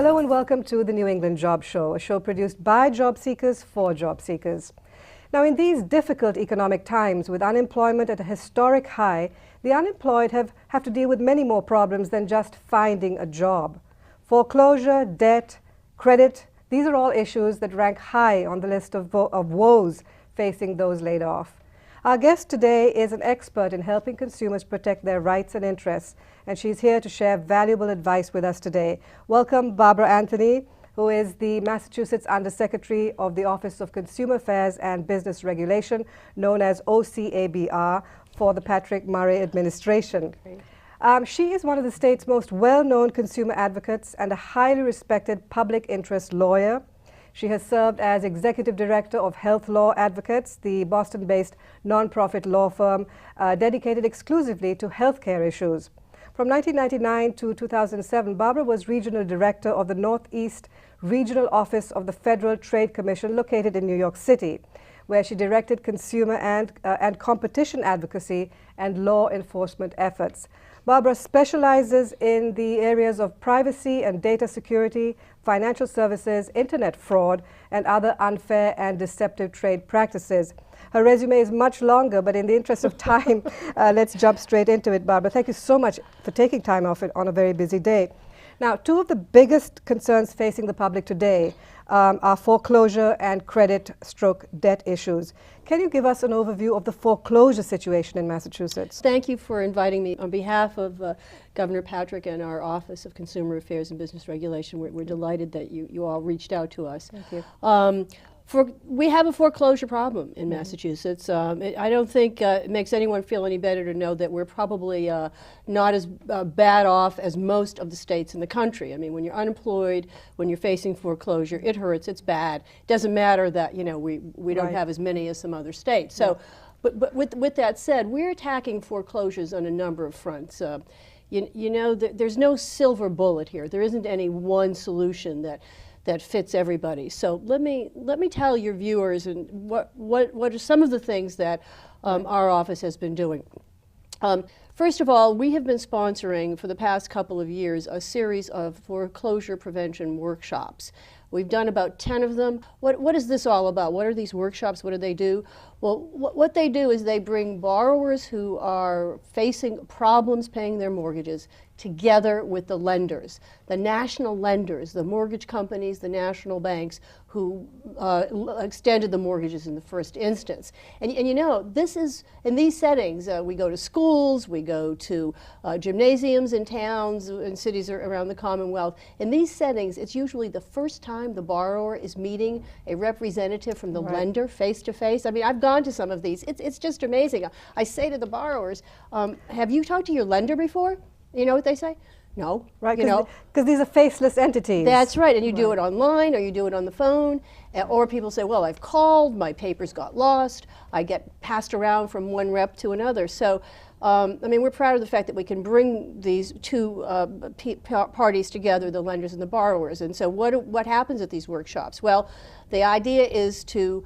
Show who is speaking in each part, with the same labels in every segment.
Speaker 1: Hello and welcome to the New England Job Show, a show produced by job seekers for job seekers. Now, in these difficult economic times with unemployment at a historic high, the unemployed have to deal with many more problems than just finding a job. Foreclosure, debt, credit, these are all issues that rank high on the list of woes facing those laid off. Our guest today is an expert in helping consumers protect their rights and interests, and she's here to share valuable advice with us today. Welcome, Barbara Anthony, who is the Massachusetts Undersecretary of the Office of Consumer Affairs and Business Regulation, known as OCABR, for the Patrick Murray administration. She is one of the state's most well-known consumer advocates and a highly respected public interest lawyer. She has served as Executive Director of Health Law Advocates, the Boston-based nonprofit law firm dedicated exclusively to healthcare issues. From 1999 to 2007, Barbara was Regional Director of the Northeast Regional Office of the Federal Trade Commission located in New York City, where she directed consumer and competition advocacy and law enforcement efforts. Barbara specializes in the areas of privacy and data security, financial services, internet fraud, and other unfair and deceptive trade practices. Her resume is much longer, but in the interest of time, let's jump straight into it, Barbara. Thank you so much for taking time off it on a very busy day. Now, two of the biggest concerns facing the public today are foreclosure and credit/debt issues. Can you give us an overview of the foreclosure situation in Massachusetts?
Speaker 2: Thank you for inviting me. On behalf of Governor Patrick and our Office of Consumer Affairs and Business Regulation, we're delighted that you all reached out to us.
Speaker 1: Thank you.
Speaker 2: We have a foreclosure problem in Massachusetts. I don't think it makes anyone feel any better to know that we're probably not as bad off as most of the states in the country. I mean, when you're unemployed, when you're facing foreclosure, it hurts, it's bad. It doesn't matter that, you know, we don't have as many as some other states. So, but with that said, we're attacking foreclosures on a number of fronts. You know, there's no silver bullet here. There isn't any one solution that fits everybody. So let me tell your viewers and what are some of the things that our office has been doing. First of all, we have been sponsoring for the past couple of years a series of foreclosure prevention workshops. We've done about 10 of them. What is this all about? What are these workshops? What do they do? Well, what they do is they bring borrowers who are facing problems paying their mortgages together with the lenders, the national lenders, the mortgage companies, the national banks who extended the mortgages in the first instance. And you know, this is, in these settings, we go to schools, we go to gymnasiums in towns and cities around the Commonwealth. In these settings, it's usually the first time the borrower is meeting a representative from the lender face to face. I mean, I've gone to some of these. It's just amazing. I say to the borrowers, have you talked to your lender before? You know what they say? No.
Speaker 1: Right, because these are faceless entities.
Speaker 2: That's right, and you do it online or you do it on the phone, or people say, well, I've called, my papers got lost, I get passed around from one rep to another. So, I mean, we're proud of the fact that we can bring these two parties together, the lenders and the borrowers. And so what happens at these workshops? Well, the idea is to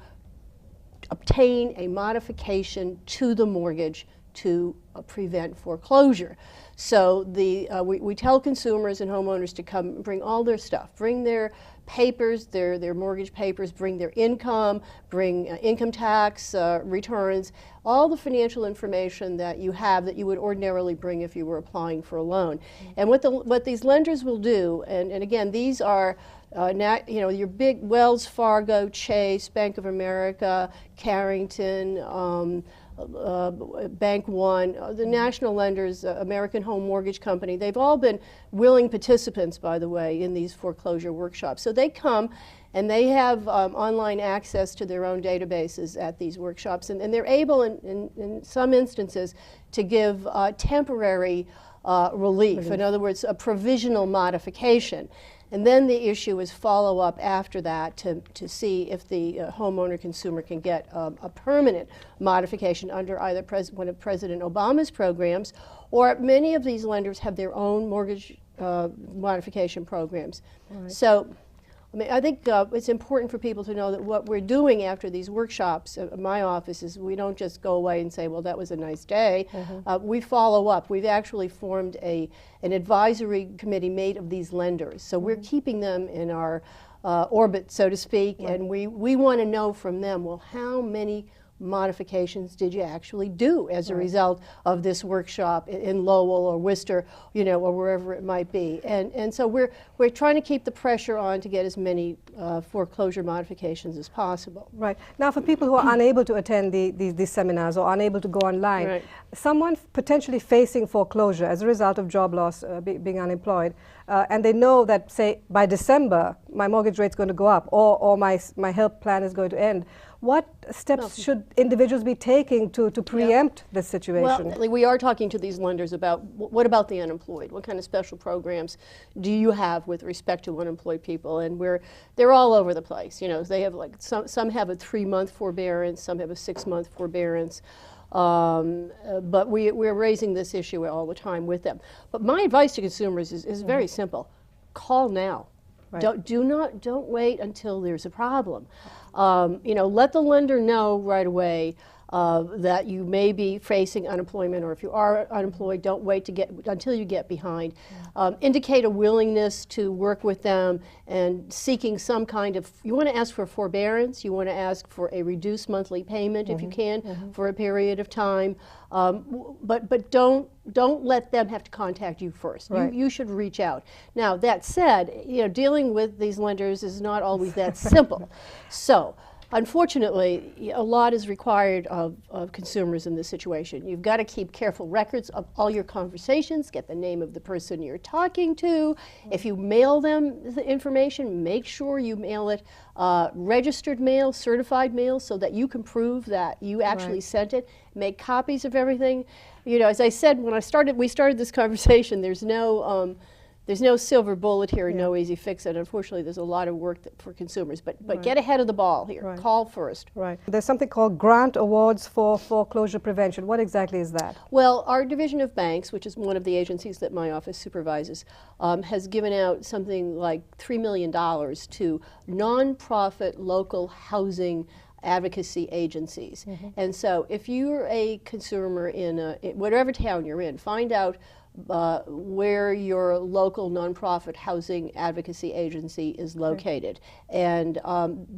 Speaker 2: obtain a modification to the mortgage to prevent foreclosure. So we tell consumers and homeowners to come bring all their stuff, bring their papers, their mortgage papers, bring their income, bring income tax returns, all the financial information that you have that you would ordinarily bring if you were applying for a loan. And what these lenders will do, and again, these are you know, your big Wells Fargo, Chase, Bank of America, Carrington, Bank One, the national lenders, American Home Mortgage Company, they've all been willing participants, by the way, in these foreclosure workshops. So they come and they have online access to their own databases at these workshops, and they're able, in some instances, to give temporary relief. In other words, a provisional modification. And then the issue is follow up after that to see if the homeowner consumer can get a permanent modification under either one of President Obama's programs, or many of these lenders have their own mortgage modification programs. Right. So I mean, I think it's important for people to know that what we're doing after these workshops at my office is we don't just go away and say, well, that was a nice day. We follow up. We've actually formed an advisory committee made of these lenders. So we're keeping them in our orbit, so to speak, and we want to know from them, well, how many modifications did you actually do as a result of this workshop in Lowell or Worcester, you know, or wherever it might be? And so we're trying to keep the pressure on to get as many foreclosure modifications as possible.
Speaker 1: Right. Now, for people who are unable to attend these seminars or unable to go online, someone potentially facing foreclosure as a result of job loss, being unemployed, and they know that, say, by December, my mortgage rate's going to go up or my help plan is going to end. What steps should individuals be taking to preempt this situation?
Speaker 2: Well, we are talking to these lenders about what about the unemployed? What kind of special programs do you have with respect to unemployed people? And they're all over the place. You know, they have like some have a 3-month forbearance, some have a 6-month forbearance. But we're raising this issue all the time with them. But my advice to consumers is very simple: call now. Right. Don't wait until there's a problem. You know, let the lender know right away that you may be facing unemployment, or if you are unemployed, don't wait until you get behind. Indicate a willingness to work with them and seeking some kind of, you want to ask for forbearance, you want to ask for a reduced monthly payment if you can for a period of time, but don't let them have to contact you first. Right. You should reach out. Now, that said, you know, dealing with these lenders is not always that simple. So, unfortunately, a lot is required of consumers in this situation. You've got to keep careful records of all your conversations, get the name of the person you're talking to. If you mail them the information, make sure you mail it registered mail, certified mail, so that you can prove that you actually sent it. Make copies of everything. You know, as I said when we started this conversation, there's no silver bullet here, no easy fix. And unfortunately, there's a lot of work for consumers. But get ahead of the ball here.
Speaker 1: Right.
Speaker 2: Call first. Right.
Speaker 1: There's something called Grant Awards for Foreclosure Prevention. What exactly is that?
Speaker 2: Well, our Division of Banks, which is one of the agencies that my office supervises, has given out something like $3 million to nonprofit local housing advocacy agencies. And so if you're a consumer in whatever town you're in, find out where your local nonprofit housing advocacy agency is located. And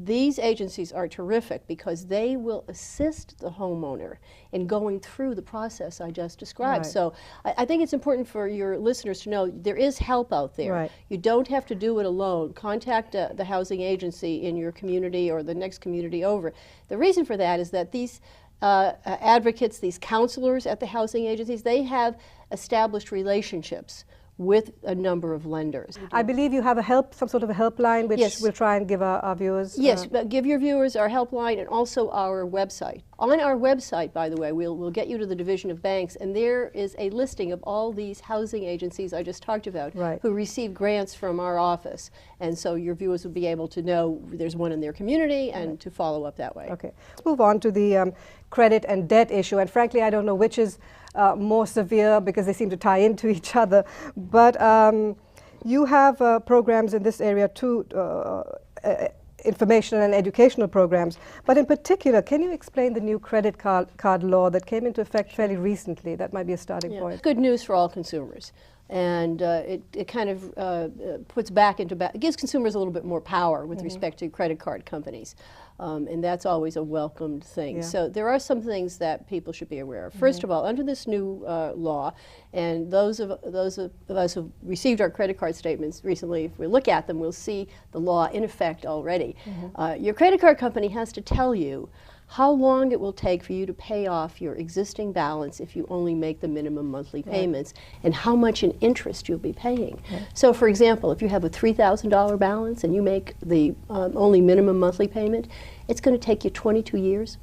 Speaker 2: these agencies are terrific because they will assist the homeowner in going through the process I just described. So I think it's important for your listeners to know there is help out there. You don't have to do it alone. Contact the housing agency in your community or the next community over. The reason for that is that these advocates, these counselors at the housing agencies, they have established relationships with a number of lenders.
Speaker 1: I believe you have some sort of a helpline, which we'll try and give our viewers.
Speaker 2: Yes, but give your viewers our helpline and also our website. On our website, by the way, we'll get you to the Division of Banks, and there is a listing of all these housing agencies I just talked about who receive grants from our office. And so your viewers will be able to know there's one in their community and to follow up that way.
Speaker 1: Okay. Let's move on to the credit and debt issue. And frankly, I don't know which is more severe because they seem to tie into each other. But you have programs in this area too, informational and educational programs. But in particular, can you explain the new credit card law that came into effect fairly recently? That might be a starting point.
Speaker 2: Good news for all consumers. And it kind of puts it gives consumers a little bit more power with respect to credit card companies. And that's always a welcomed thing. So there are some things that people should be aware of. First of all, under this new law, and those of us who received our credit card statements recently, if we look at them, we'll see the law in effect already. Your credit card company has to tell you how long it will take for you to pay off your existing balance if you only make the minimum monthly payments, and how much in interest you'll be paying. So for example, if you have a $3,000 balance and you make the only minimum monthly payment, it's going to take you 22 years.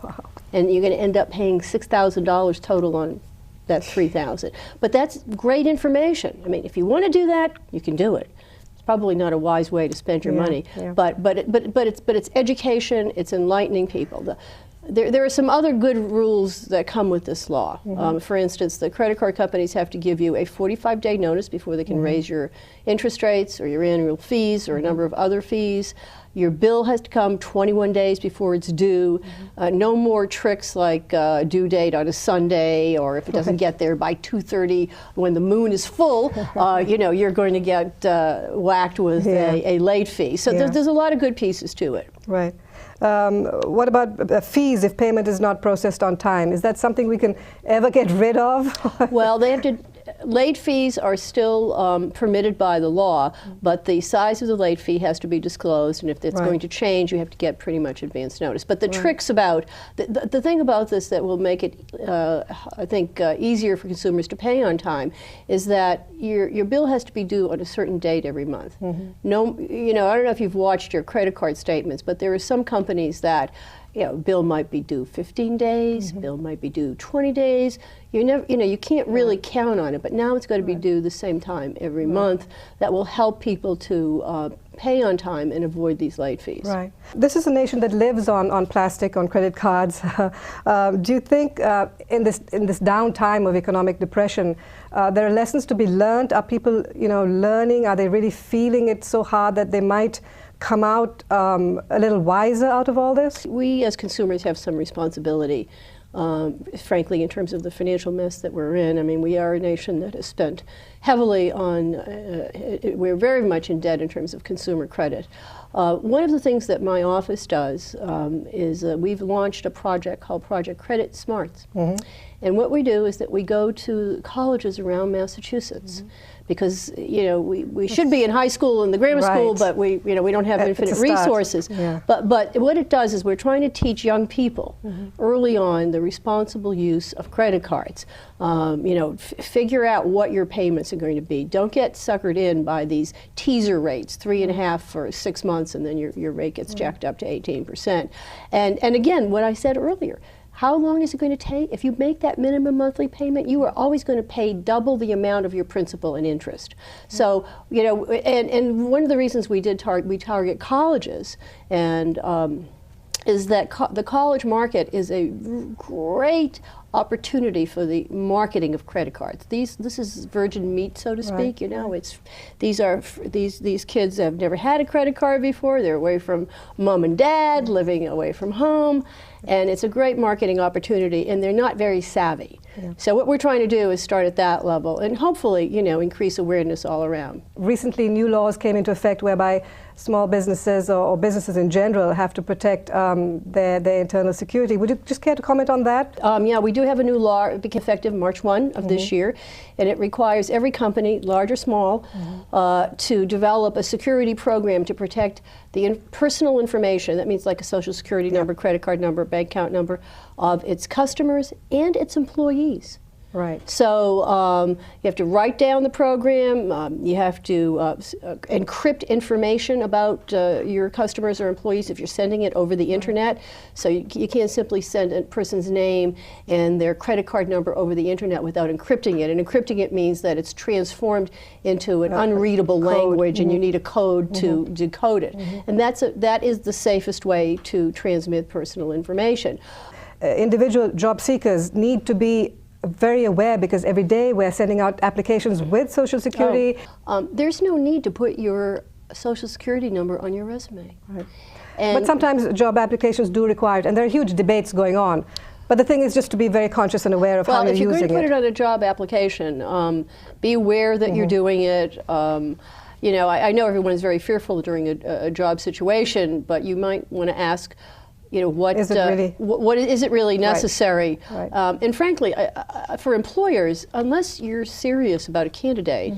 Speaker 1: Wow.
Speaker 2: And you're going to end up paying $6,000 total on that $3,000. But that's great information. I mean, if you want to do that, you can do it. Probably not a wise way to spend your money, but it's education. It's enlightening people. There are some other good rules that come with this law. For instance, the credit card companies have to give you a 45-day notice before they can raise your interest rates or your annual fees or a number of other fees. Your bill has to come 21 days before it's due. No more tricks like due date on a Sunday, or if it doesn't get there by 2:30 when the moon is full, you know, you're going to get whacked with a late fee. So there's a lot of good pieces to it.
Speaker 1: Right. What about fees if payment is not processed on time? Is that something we can ever get rid of?
Speaker 2: Well, they have to. Late fees are still permitted by the law, but the size of the late fee has to be disclosed, and if it's going to change, you have to get pretty much advance notice. But the tricks about, the thing about this that will make it, I think, easier for consumers to pay on time is that your bill has to be due on a certain date every month. No, you know, I don't know if you've watched your credit card statements, but there are some companies that, you know, bill might be due 15 days, bill might be due 20 days. You never, you know, you can't really count on it, but now it's going to be due the same time every month. That will help people to pay on time and avoid these late fees.
Speaker 1: Right. This is a nation that lives on plastic, on credit cards. Do you think in this downtime of economic depression, there are lessons to be learned? Are people, you know, learning? Are they really feeling it so hard that they might come out a little wiser out of all this?
Speaker 2: We as consumers have some responsibility, frankly, in terms of the financial mess that we're in. I mean, we are a nation that has spent heavily on, we're very much in debt in terms of consumer credit. One of the things that my office does is we've launched a project called Project Credit Smarts. And what we do is that we go to colleges around Massachusetts. Because, you know, we should be in high school and the grammar school, but we don't have infinite resources. But what it does is we're trying to teach young people early on the responsible use of credit cards. You know, figure out what your payments are going to be. Don't get suckered in by these teaser rates, 3.5 for 6 months, and then your rate gets jacked up to 18%. And again, what I said earlier. How long is it going to take? If you make that minimum monthly payment, you are always going to pay double the amount of your principal and interest. So, you know, and one of the reasons we target colleges and is that the college market is a great opportunity for the marketing of credit cards. This is virgin meat, so to speak. You know, these kids have never had a credit card before. They're away from mom and dad, living away from home, and it's a great marketing opportunity. And they're not very savvy. So what we're trying to do is start at that level and hopefully, you know, increase awareness all around. Recently,
Speaker 1: new laws came into effect whereby small businesses or businesses in general have to protect their internal security. Would you just care to comment on that?
Speaker 2: Yeah, we do have a new law. It became effective March 1 of this year, and it requires every company, large or small, to develop a security program to protect the personal information. That means like a social security number, credit card number, bank account number of its customers and its employees.
Speaker 1: Right.
Speaker 2: So you have to write down the program. You have to encrypt information about your customers or employees if you're sending it over the internet. So you can't simply send a person's name and their credit card number over the internet without encrypting it. And encrypting it means that it's transformed into an unreadable language, and you need a code to decode it. And that is the safest way to transmit personal information.
Speaker 1: Individual job seekers need to be very aware, because every day we're sending out applications with Social Security.
Speaker 2: There's no need to put your Social Security number on your resume.
Speaker 1: Right. But sometimes job applications do require it, and there are huge debates going on. But the thing is just to be very conscious and aware of how you're using it.
Speaker 2: Well, if you're going to put it on a job application, be aware that you're doing it. You know, I know everyone's very fearful during a job situation, but you might want to ask, you know, what is it really necessary?
Speaker 1: Right.
Speaker 2: And frankly, for employers, unless you're serious about a candidate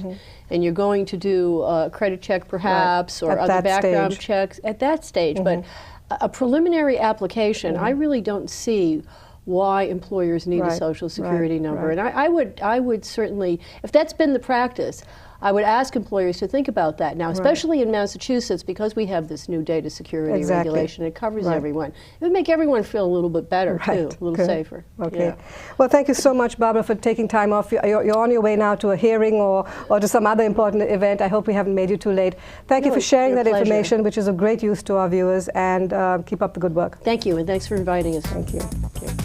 Speaker 2: and you're going to do a credit check perhaps or other background checks at that stage, but a preliminary application, I really don't see why employers need a Social Security number. And I would certainly, if that's been the practice, I would ask employers to think about that. Now, especially in Massachusetts, because we have this new data security regulation, it covers everyone. It would make everyone feel a little bit better, too, a little safer.
Speaker 1: Okay.
Speaker 2: Yeah.
Speaker 1: Well, thank you so much, Barbara, for taking time off. You're on your way now to a hearing or to some other important event. I hope we haven't made you too late. Thank you for sharing that information, which is of great use to our viewers, and keep up the good work.
Speaker 2: Thank you, and thanks for inviting us.
Speaker 1: Thank you.
Speaker 2: Okay.